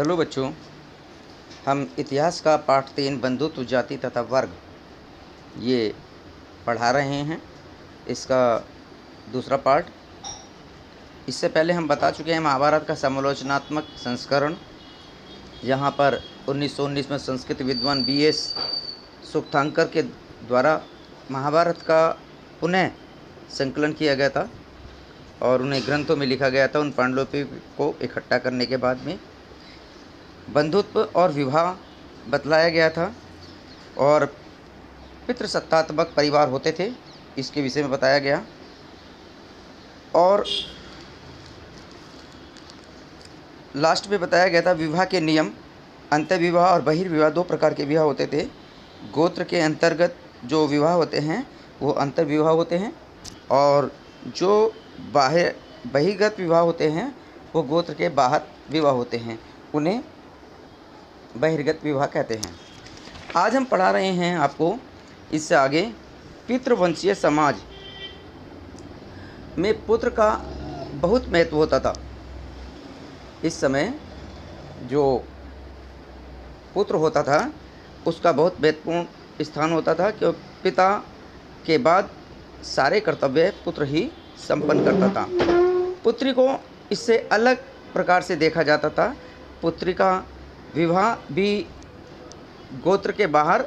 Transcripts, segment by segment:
Hello बच्चों, हम इतिहास का पाठ 3 बंधुत्व जाति तथा वर्ग ये पढ़ा रहे हैं। इसका दूसरा पार्ट। इससे पहले हम बता चुके हैं महाभारत का समालोचनात्मक संस्करण। यहाँ पर 1919 में संस्कृत विद्वान BS सुक्तांकर के द्वारा महाभारत का पुनः संकलन किया गया था और उन्हें ग्रंथों में लिखा गया था। उन पांडुलिपि को इकट्ठा करने के बाद में बंधुत्व और विवाह बतलाया गया था और पितृसत्तात्मक परिवार होते थे, इसके विषय में बताया गया। और लास्ट में बताया गया था विवाह के नियम। अंतर्विवाह और बहिर्विवाह 2 प्रकार के विवाह होते थे। गोत्र के अंतर्गत जो विवाह होते हैं वो अंतर्विवाह होते हैं और जो बहिर्गत विवाह होते हैं वो गोत्र के बाहर विवाह होते हैं, उन्हें बहिर्गत विवाह कहते हैं। आज हम पढ़ा रहे हैं आपको इससे आगे पितृवंशीय समाज में पुत्र का बहुत महत्व होता था। इस समय जो पुत्र होता था उसका बहुत महत्वपूर्ण स्थान होता था, क्योंकि पिता के बाद सारे कर्तव्य पुत्र ही संपन्न करता था। पुत्री को इससे अलग प्रकार से देखा जाता था। पुत्री का विवाह भी गोत्र के बाहर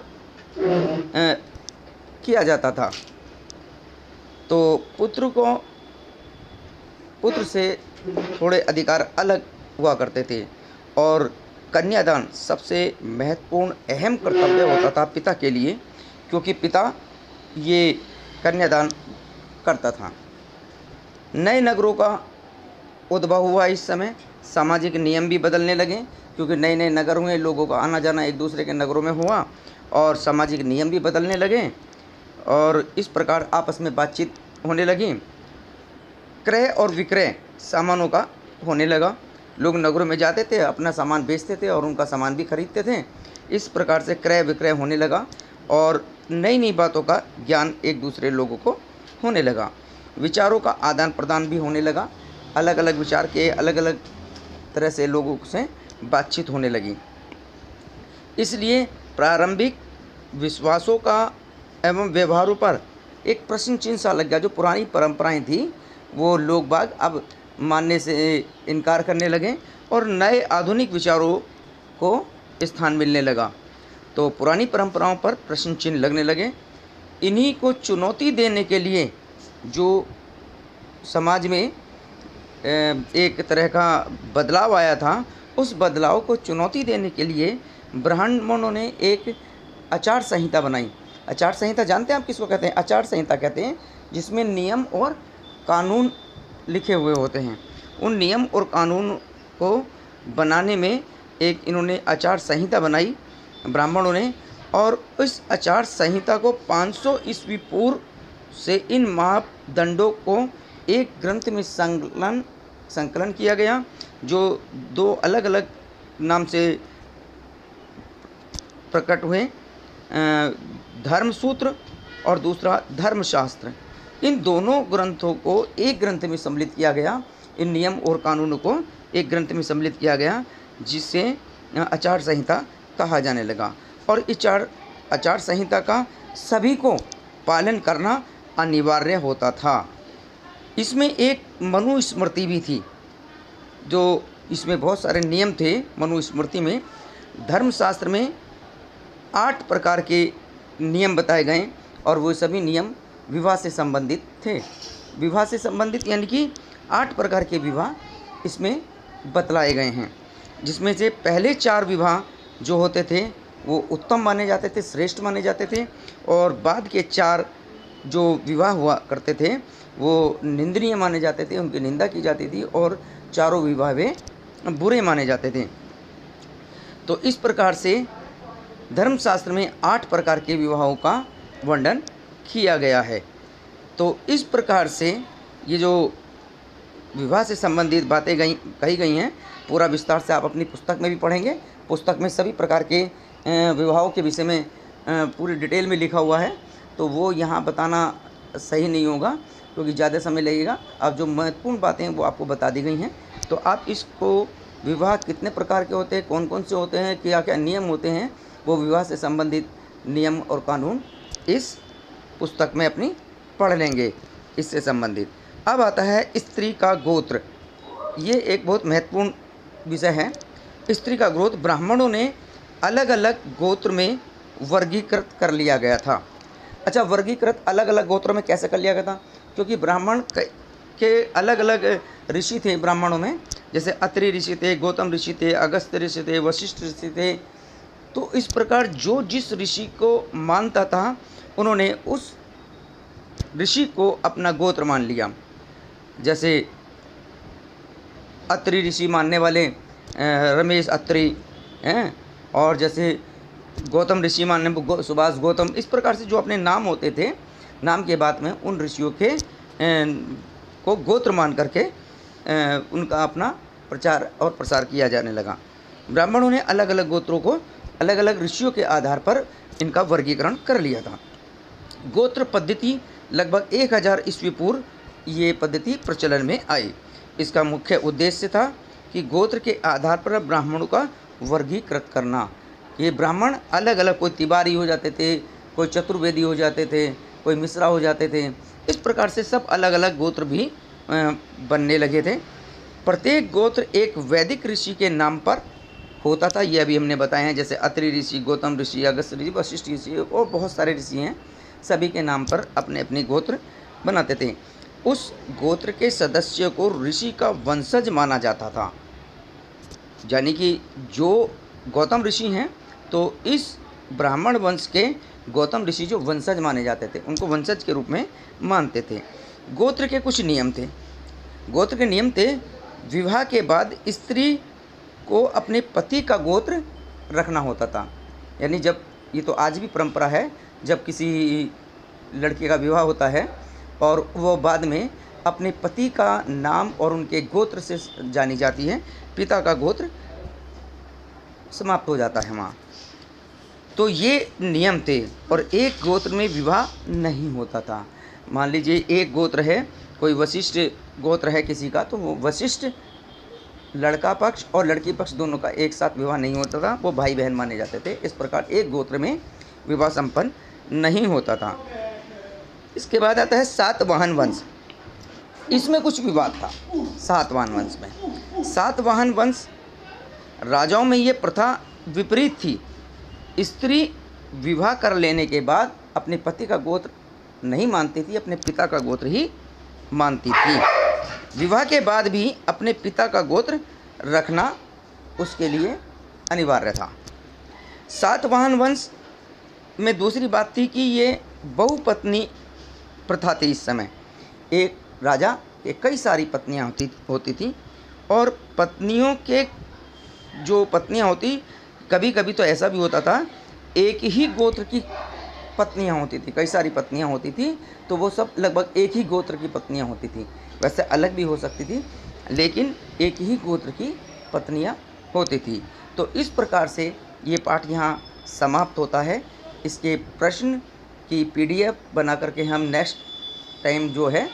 किया जाता था, तो पुत्र से थोड़े अधिकार अलग हुआ करते थे और कन्यादान सबसे महत्वपूर्ण अहम कर्तव्य होता था पिता के लिए, क्योंकि पिता ये कन्यादान करता था। नए नगरों का उद्भव हुआ। इस समय सामाजिक नियम भी बदलने लगे, क्योंकि नए नए नगर हुए, लोगों का आना जाना एक दूसरे के नगरों में हुआ और सामाजिक नियम भी बदलने लगे और इस प्रकार आपस में बातचीत होने लगी। क्रय और विक्रय सामानों का होने लगा। लोग नगरों में जाते थे, अपना सामान बेचते थे और उनका सामान भी खरीदते थे। इस प्रकार से क्रय विक्रय होने लगा और नई नई बातों का ज्ञान एक दूसरे लोगों को होने लगा। विचारों का आदान प्रदान भी होने लगा। अलग अलग विचार के अलग अलग तरह से लोगों से बातचीत होने लगी। इसलिए प्रारंभिक विश्वासों का एवं व्यवहारों पर एक प्रश्न चिन्ह सा लग गया। जो पुरानी परंपराएं थी वो लोग बाग अब मानने से इनकार करने लगे और नए आधुनिक विचारों को स्थान मिलने लगा, तो पुरानी परंपराओं पर प्रश्न चिन्ह लगने लगे। इन्हीं को चुनौती देने के लिए जो समाज में एक तरह का बदलाव आया था, उस बदलाव को चुनौती देने के लिए ब्राह्मणों ने एक आचार संहिता बनाई। आचार संहिता जानते हैं आप किसको कहते हैं? आचार संहिता कहते हैं जिसमें नियम और कानून लिखे हुए होते हैं। उन नियम और कानून को बनाने में एक इन्होंने आचार संहिता बनाई ब्राह्मणों ने, और इस आचार संहिता को 500 ईस्वी पूर्व से इन मापदंडों को एक ग्रंथ में संकलन किया गया, जो 2 अलग अलग नाम से प्रकट हुए, धर्मसूत्र और दूसरा धर्मशास्त्र। इन दोनों ग्रंथों को एक ग्रंथ में सम्मिलित किया गया। इन नियम और कानूनों को एक ग्रंथ में सम्मिलित किया गया, जिसे आचार संहिता कहा जाने लगा। और इस आचार संहिता का सभी को पालन करना अनिवार्य होता था। इसमें एक मनुस्मृति भी थी, जो इसमें बहुत सारे नियम थे। मनुस्मृति में धर्मशास्त्र में 8 प्रकार के नियम बताए गए और वो सभी नियम विवाह से संबंधित थे। विवाह से संबंधित यानी कि 8 प्रकार के विवाह इसमें बतलाए गए हैं, जिसमें से पहले 4 विवाह जो होते थे वो उत्तम माने जाते थे, श्रेष्ठ माने जाते थे, और बाद के 4 जो विवाह हुआ करते थे वो निंदनीय माने जाते थे, उनकी निंदा की जाती थी, और चारों विवाह वे बुरे माने जाते थे। तो इस प्रकार से धर्मशास्त्र में 8 प्रकार के विवाहों का वर्णन किया गया है। तो इस प्रकार से ये जो विवाह से संबंधित बातें कही गई हैं, पूरा विस्तार से आप अपनी पुस्तक में भी पढ़ेंगे। पुस्तक में सभी प्रकार के विवाहों के विषय में पूरी डिटेल में लिखा हुआ है, तो वो यहाँ बताना सही नहीं होगा क्योंकि ज़्यादा समय लगेगा। अब जो महत्वपूर्ण बातें वो आपको बता दी गई हैं, तो आप इसको विवाह कितने प्रकार के होते हैं, कौन कौन से होते हैं, क्या क्या नियम होते हैं, वो विवाह से संबंधित नियम और कानून इस पुस्तक में अपनी पढ़ लेंगे इससे संबंधित। अब आता है स्त्री का गोत्र। ये एक बहुत महत्वपूर्ण विषय है। स्त्री का गोत्र ब्राह्मणों ने अलग अलग गोत्र में वर्गीकृत कर लिया गया था। अच्छा, वर्गीकृत अलग अलग गोत्रों में कैसे कर लिया गया था? क्योंकि ब्राह्मण के अलग अलग ऋषि थे ब्राह्मणों में, जैसे अत्रि ऋषि थे, गौतम ऋषि थे, अगस्त ऋषि थे, वशिष्ठ ऋषि थे। तो इस प्रकार जो जिस ऋषि को मानता था उन्होंने उस ऋषि को अपना गोत्र मान लिया। जैसे अत्रि ऋषि मानने वाले रमेश अत्रि हैं, और जैसे गौतम ऋषि मानने सुभाष गौतम। इस प्रकार से जो अपने नाम होते थे, नाम के बाद में उन ऋषियों के को गोत्र मान करके उनका अपना प्रचार और प्रसार किया जाने लगा। ब्राह्मणों ने अलग अलग गोत्रों को अलग अलग ऋषियों के आधार पर इनका वर्गीकरण कर लिया था। गोत्र पद्धति लगभग 1000 ईस्वी पूर्व ये पद्धति प्रचलन में आई। इसका मुख्य उद्देश्य था कि गोत्र के आधार पर ब्राह्मणों का वर्गीकृत करना। ये ब्राह्मण अलग अलग, कोई तिवारी हो जाते थे, कोई चतुर्वेदी हो जाते थे, कोई मिश्रा हो जाते थे। इस प्रकार से सब अलग अलग गोत्र भी बनने लगे थे। प्रत्येक गोत्र एक वैदिक ऋषि के नाम पर होता था। ये अभी हमने बताए हैं, जैसे अत्रि ऋषि, गौतम ऋषि, अगस्त ऋषि, वशिष्ठ ऋषि और बहुत सारे ऋषि हैं। सभी के नाम पर अपने अपने गोत्र बनाते थे। उस गोत्र के सदस्य को ऋषि का वंशज माना जाता था। यानी कि जो गौतम ऋषि हैं तो इस ब्राह्मण वंश के गौतम ऋषि जो वंशज माने जाते थे, उनको वंशज के रूप में मानते थे। गोत्र के कुछ नियम थे। गोत्र के नियम थे, विवाह के बाद स्त्री को अपने पति का गोत्र रखना होता था। यानी जब, ये तो आज भी परंपरा है, जब किसी लड़के का विवाह होता है और वो बाद में अपने पति का नाम और उनके गोत्र से जानी जाती है, पिता का गोत्र समाप्त हो जाता है वहाँ। तो ये नियम थे और एक गोत्र में विवाह नहीं होता था। मान लीजिए एक गोत्र है, कोई वशिष्ठ गोत्र है किसी का, तो वो वशिष्ठ लड़का पक्ष और लड़की पक्ष दोनों का एक साथ विवाह नहीं होता था, वो भाई बहन माने जाते थे। इस प्रकार एक गोत्र में विवाह संपन्न नहीं होता था। इसके बाद आता है सातवाहन वंश। इसमें कुछ विवाद था सातवाहन वंश में। सातवाहन वंश राजाओं में ये प्रथा विपरीत थी। स्त्री विवाह कर लेने के बाद अपने पति का गोत्र नहीं मानती थी, अपने पिता का गोत्र ही मानती थी। विवाह के बाद भी अपने पिता का गोत्र रखना उसके लिए अनिवार्य था। सातवाहन वंश में दूसरी बात थी कि ये बहुपत्नी प्रथा थी। इस समय एक राजा के कई सारी पत्नियां होती थी और पत्नियों के जो पत्नियां होती, कभी कभी तो ऐसा भी होता था एक ही गोत्र की पत्नियां होती थी, कई सारी पत्नियां होती थी, तो वो सब लगभग एक ही गोत्र की पत्नियां होती थी। वैसे अलग भी हो सकती थी, लेकिन एक ही गोत्र की पत्नियां होती थी। तो इस प्रकार से ये पाठ यहाँ समाप्त होता है। इसके प्रश्न की PDF बना करके हम नेक्स्ट टाइम जो है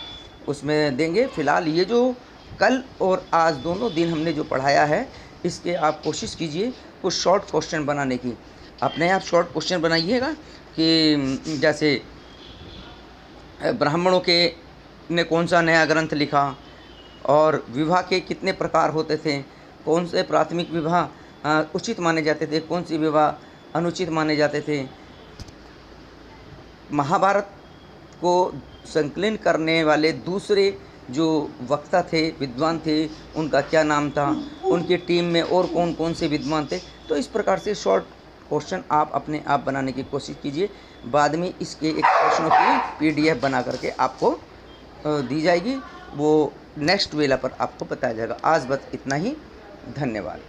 उसमें देंगे। फ़िलहाल ये जो कल और आज दोनों दिन हमने जो पढ़ाया है, इसके आप कोशिश कीजिए कुछ शॉर्ट क्वेश्चन बनाने की। अपने आप शॉर्ट क्वेश्चन बनाइएगा कि जैसे ब्राह्मणों के ने कौन सा नया ग्रंथ लिखा, और विवाह के कितने प्रकार होते थे, कौन से प्राथमिक विवाह उचित माने जाते थे, कौन सी विवाह अनुचित माने जाते थे। महाभारत को संकलन करने वाले दूसरे जो वक्ता थे, विद्वान थे, उनका क्या नाम था, उनकी टीम में और कौन कौन से विद्वान थे। तो इस प्रकार से शॉर्ट क्वेश्चन आप अपने आप बनाने की कोशिश कीजिए। बाद में इसके एक प्रश्नों की PDF बना करके आपको दी जाएगी, वो नेक्स्ट वेला पर आपको बताया जाएगा। आज बस इतना ही। धन्यवाद।